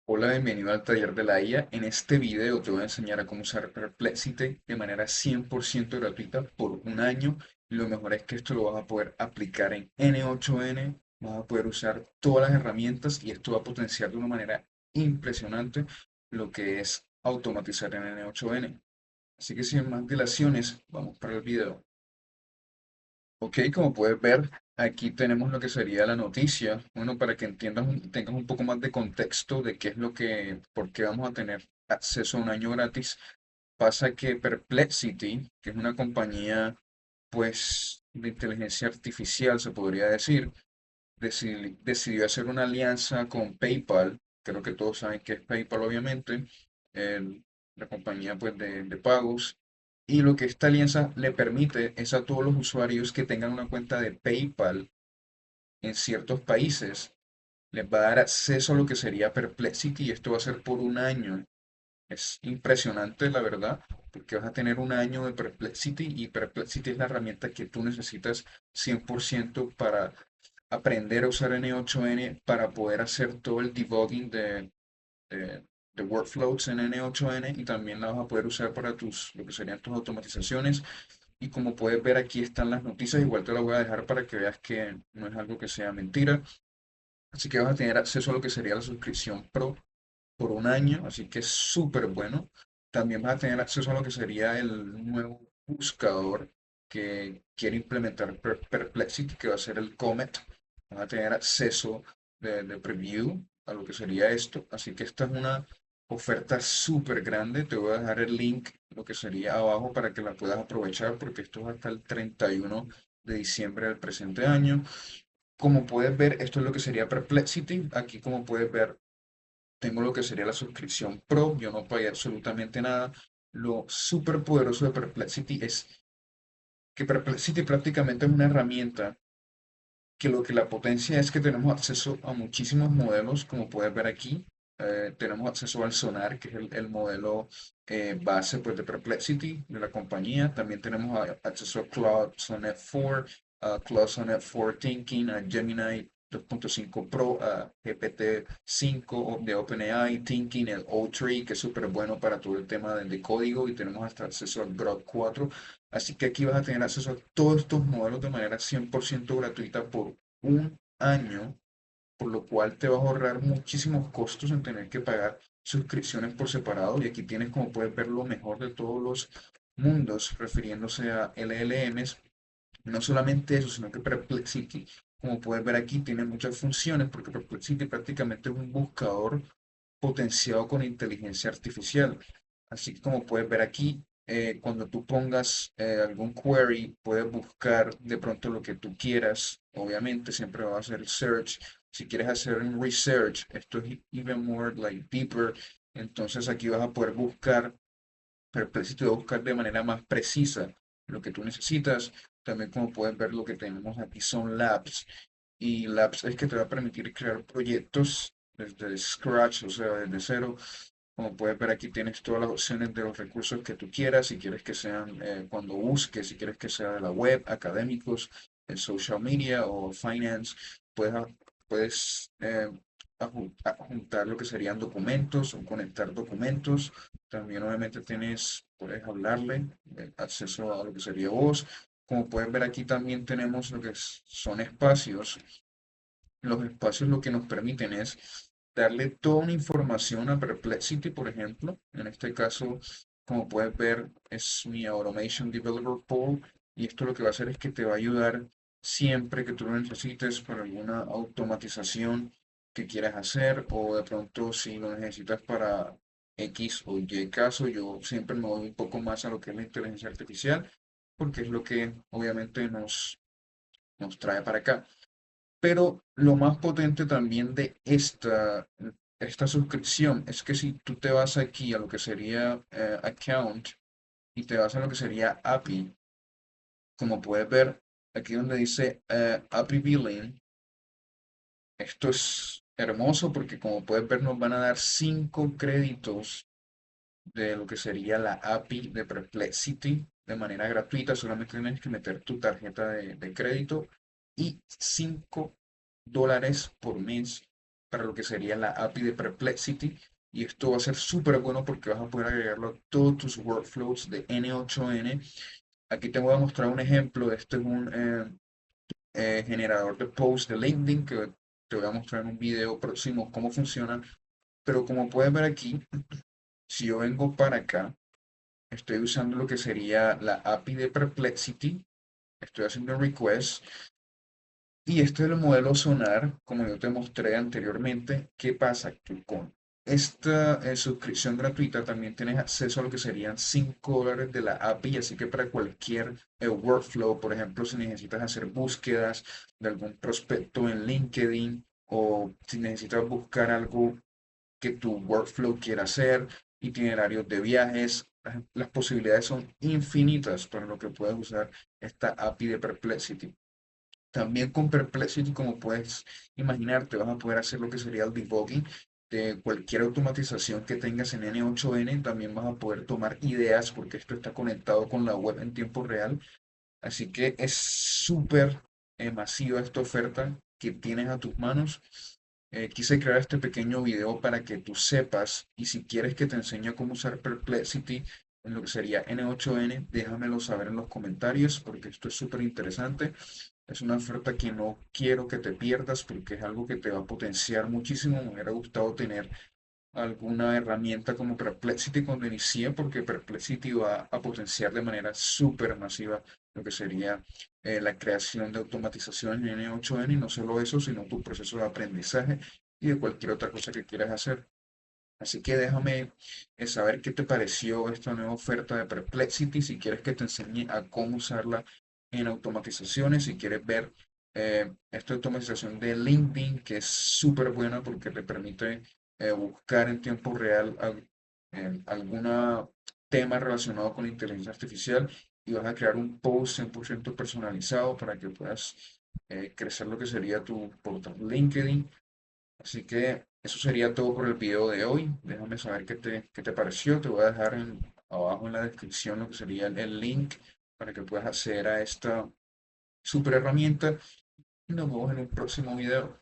Hola, bienvenido al taller de la IA. En este video te voy a enseñar a cómo usar Perplexity de manera 100% gratuita por un año. Y lo mejor es que esto lo vas a poder aplicar en N8N, vas a poder usar todas las herramientas y esto va a potenciar de una manera impresionante lo que es automatizar en N8N. Así que sin más dilaciones, vamos para el video. Ok, como puedes ver, aquí tenemos lo que sería la noticia. Bueno, para que entiendas, tengas un poco más de contexto de qué es lo que, por qué vamos a tener acceso a un año gratis. Pasa que Perplexity, que es una compañía, pues, de inteligencia artificial, se podría decir, decidió hacer una alianza con PayPal. Creo que todos saben que es PayPal, obviamente, el- la compañía, pues, de pagos. Y lo que esta alianza le permite es a todos los usuarios que tengan una cuenta de PayPal en ciertos países, les va a dar acceso a lo que sería Perplexity y esto va a ser por un año. Es impresionante, la verdad, porque vas a tener un año de Perplexity y Perplexity es la herramienta que tú necesitas 100% para aprender a usar N8N para poder hacer todo el debugging de, de workflows en N8N y también la vas a poder usar para lo que serían tus automatizaciones. Y como puedes ver, aquí están las noticias. Igual te las voy a dejar para que veas que no es algo que sea mentira. Así que vas a tener acceso a lo que sería la suscripción Pro por un año, así que es súper bueno. También vas a tener acceso a lo que sería el nuevo buscador que quiere implementar Perplexity, que va a ser el Comet. Vas a tener acceso de preview a lo que sería esto. Así que esta es una oferta súper grande. Te voy a dejar el link, lo que sería abajo, para que la puedas aprovechar, porque esto es hasta el 31 de diciembre del presente año. Como puedes ver, esto es lo que sería Perplexity. Aquí, como puedes ver, tengo lo que sería la suscripción Pro, yo no pagué absolutamente nada. Lo súper poderoso de Perplexity es que Perplexity prácticamente es una herramienta que lo que la potencia es que tenemos acceso a muchísimos modelos, como puedes ver aquí. Tenemos acceso al Sonar, que es el modelo base, pues, de Perplexity, de la compañía. También tenemos acceso a Claude Sonnet 4, a Claude Sonnet 4 Thinking, a Gemini 2.5 Pro, a GPT-5 de OpenAI, Thinking, el O3, que es súper bueno para todo el tema de código, y tenemos hasta acceso al Grok 4. Así que aquí vas a tener acceso a todos estos modelos de manera 100% gratuita por un año, por lo cual te vas a ahorrar muchísimos costos en tener que pagar suscripciones por separado. Y aquí tienes, como puedes ver, lo mejor de todos los mundos, refiriéndose a LLMs. No solamente eso, sino que Perplexity, como puedes ver aquí, tiene muchas funciones, porque Perplexity prácticamente es un buscador potenciado con inteligencia artificial. Así que como puedes ver aquí, cuando tú pongas algún query, puedes buscar de pronto lo que tú quieras. Obviamente siempre va a hacer search. Si quieres hacer un research, esto es even more like deeper. Entonces aquí vas a poder buscar, Perplexity va a buscar de manera más precisa lo que tú necesitas. También, como puedes ver, lo que tenemos aquí son labs. Y Labs es que te va a permitir crear proyectos desde scratch, o sea, desde cero. Como puedes ver, aquí tienes todas las opciones de los recursos que tú quieras, si quieres que sean cuando busques, si quieres que sea de la web, académicos, en social media o finance. Puedes, puedes adjuntar lo que serían documentos o conectar documentos. También obviamente puedes hablarle, acceso a lo que sería voz. Como pueden ver, aquí también tenemos lo que son espacios. Los espacios lo que nos permiten es darle toda una información a Perplexity, por ejemplo. En este caso, como puedes ver, es mi Automation Developer Pool. Y esto lo que va a hacer es que te va a ayudar siempre que tú lo necesites para alguna automatización que quieras hacer, o de pronto si lo necesitas para X o Y caso. Yo siempre me voy un poco más a lo que es la inteligencia artificial, porque es lo que obviamente nos trae para acá. Pero lo más potente también de esta suscripción es que si tú te vas aquí a lo que sería account y te vas a lo que sería API, como puedes ver aquí donde dice API Billing, esto es hermoso porque, como puedes ver, nos van a dar 5 créditos de lo que sería la API de Perplexity de manera gratuita. Solamente tienes que meter tu tarjeta de crédito y $5 por mes para lo que sería la API de Perplexity. Y esto va a ser súper bueno porque vas a poder agregarlo a todos tus workflows de N8N. Aquí te voy a mostrar un ejemplo. Este es un generador de post de LinkedIn que te voy a mostrar en un video próximo cómo funciona. Pero como puedes ver aquí, si yo vengo para acá, estoy usando lo que sería la API de Perplexity. Estoy haciendo un request. Y este es el modelo Sonar, como yo te mostré anteriormente. ¿Qué pasa? Que con esta suscripción gratuita también tienes acceso a lo que serían $5 de la API, así que para cualquier workflow, por ejemplo, si necesitas hacer búsquedas de algún prospecto en LinkedIn o si necesitas buscar algo que tu workflow quiera hacer, itinerarios de viajes, las posibilidades son infinitas para lo que puedes usar esta API de Perplexity. También con Perplexity, como puedes imaginarte, vas a poder hacer lo que sería el debugging de cualquier automatización que tengas en N8N. También vas a poder tomar ideas porque esto está conectado con la web en tiempo real. Así que es súper masiva esta oferta que tienes a tus manos. Quise crear este pequeño video para que tú sepas y si quieres que te enseñe cómo usar Perplexity en lo que sería N8N, déjamelo saber en los comentarios porque esto es súper interesante. Es una oferta que no quiero que te pierdas porque es algo que te va a potenciar muchísimo. Me hubiera gustado tener alguna herramienta como Perplexity cuando inicié, porque Perplexity va a potenciar de manera súper masiva lo que sería la creación de automatizaciones en N8N y no solo eso, sino tu proceso de aprendizaje y de cualquier otra cosa que quieras hacer. Así que déjame saber qué te pareció esta nueva oferta de Perplexity, si quieres que te enseñe a cómo usarla en automatizaciones, si quieres ver esta automatización de LinkedIn, que es súper buena porque te permite buscar en tiempo real algún tema relacionado con la inteligencia artificial y vas a crear un post 100% personalizado para que puedas crecer lo que sería tu portal LinkedIn. Así que eso sería todo por el video de hoy. Déjame saber qué te pareció. Te voy a dejar abajo en la descripción lo que sería el link para que puedas acceder a esta super herramienta. Y nos vemos en un próximo video.